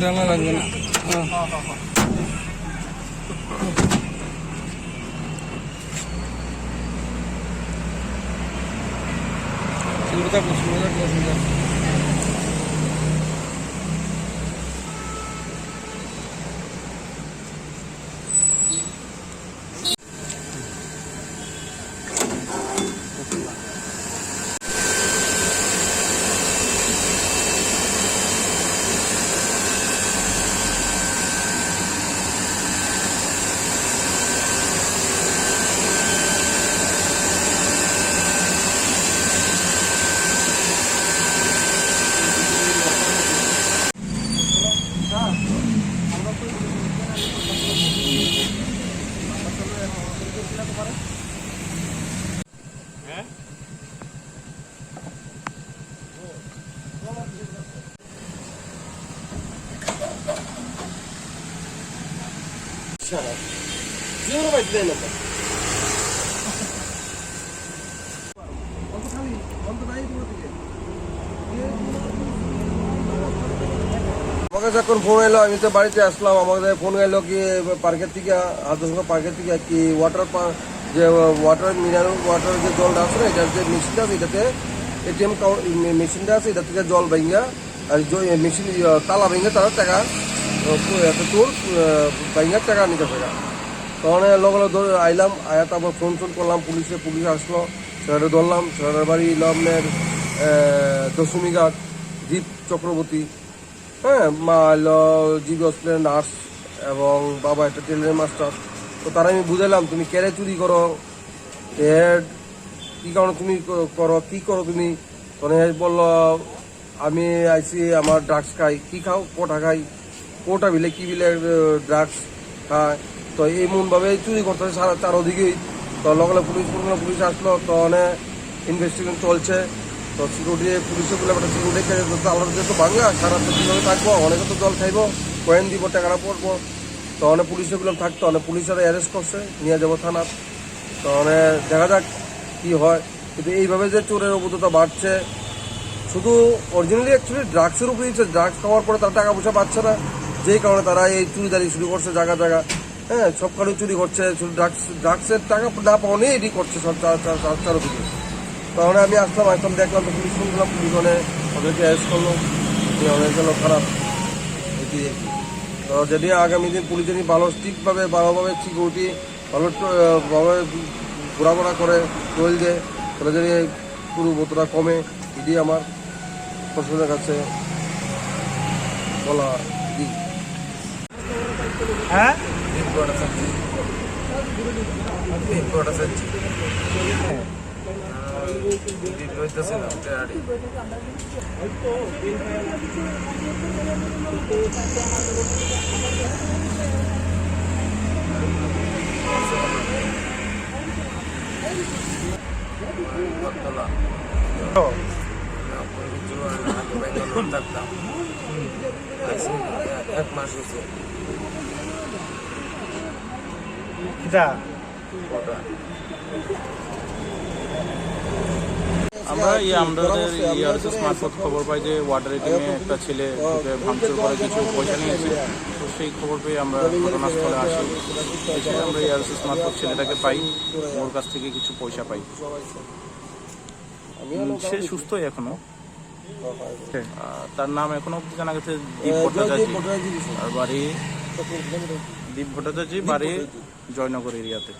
ডালা লাগবে না। আমাকে যখন ফোন এলো আমি তো বাড়িতে আসলাম, আমাদের ফোন এলো কি পার্কের থেকে হাতসঙ্গ পার্কের থেকে কি ওয়াটার যে ওয়াটার মিনারেল ওয়াটার যে জলটা আছে না, এটার যে মেশিনটা আছে এটাতে এটিএম মেশিনটা আছে, এটা থেকে জল ভেঙে আর মেশিন তালা ভেঙে তারা টাকা তোর ভেঙে টাকা নিতে পারে। তখন লগে লগে আইলাম, আয়া তারপর ফোন করলাম পুলিশ আসলো, সেটা ধরলাম। সেটার বাড়ি আপনার দশমীঘাট দীপ চক্রবর্তী, হ্যাঁ, মা এলো জিবি হসপিটালের নার্স এবং বাবা একটা টেলারের মাস্টার। তো তারা আমি বুঝাইলাম তুমি কেড়ে চুরি করো, হেড কী কারণে তুমি করো, কী করো তুমি? তখন হেড বললো আমি আইসি আমার ড্রাগস খাই। কী খাও? কোটা খাই। কোটা বিলে কী বিলে ড্রাগস খায়। তো এমনভাবে চুরি করতেছে চারোদিকেই। তো লগে পুলিশ আসলো, তখন ইনভেস্টিগেশন চলছে। তো সিকিউরিটি পুলিশে বলে একটা সিকিউরিটি আলাদা যেহেতু বাংলা সারা কীভাবে থাকবো, অনেকে তো জল খাইবো, কয়েন দিব, টাকাটা পড়বো। তো অনেক পুলিশে বললাম থাকতো, অনেক পুলিশেরা অ্যারেস্ট করছে, নিয়ে যাবো থানার। তো অনেক দেখা যাক কী হয়। কিন্তু এইভাবে যে চোরের অবৈধতা বাড়ছে, শুধু অরিজিনালি অ্যাকচুয়ালি ড্রাগসের উপরেই, ড্রাগস খাওয়ার পরে তারা টাকা পয়সা পাচ্ছে না, যেই কারণে তারা এই চুরিদারি শুরু করছে জায়গা, হ্যাঁ, সব কারণে চুরি করছে। শুধু ড্রাগসের টাকা না পাওয়া নিয়ে এটি করছে সব চারোদিকে। তখন আমি আসলাম দেখলাম, তো পুলিশ ফোন করলাম, পুলিশ ওদেরকে অ্যারেস্ট করলো, অনেক গেল খারাপ এটি। তো যদি আগামী দিন পুলিশ যদি ভালোভাবে সিকিউরিটি ভালোভাবে ঘোরাফেরা করে চল দেয়, তাহলে যদি পুরো বোতটা কমে, এটি আমার প্রশাসনের কাছে বলা দিই। হ্যাঁ, এক মাস হচ্ছে আমরা আমাদের ইয়ারএসএস মারফত খবর পাই যে ওয়াটার এটিএমে একটা ছেলে ভাঙচুর করে কিছু পয়সা নিয়েছে। তো সেই খবর পেয়ে আমরা ঘটনাস্থলে আসি, এসে আমরা ইয়ারএসএস মারফত ছেলেটাকে পাই, ওর কাছ থেকে কিছু পয়সা পাই। সে সুস্থই এখনো, তার নাম এখনো অব্দি জানা গেছে দীপ ভট্টাচার্য, আর বাড়ি দীপ ভট্টাচার্য, বাড়ি জয়নগর এরিয়াতে।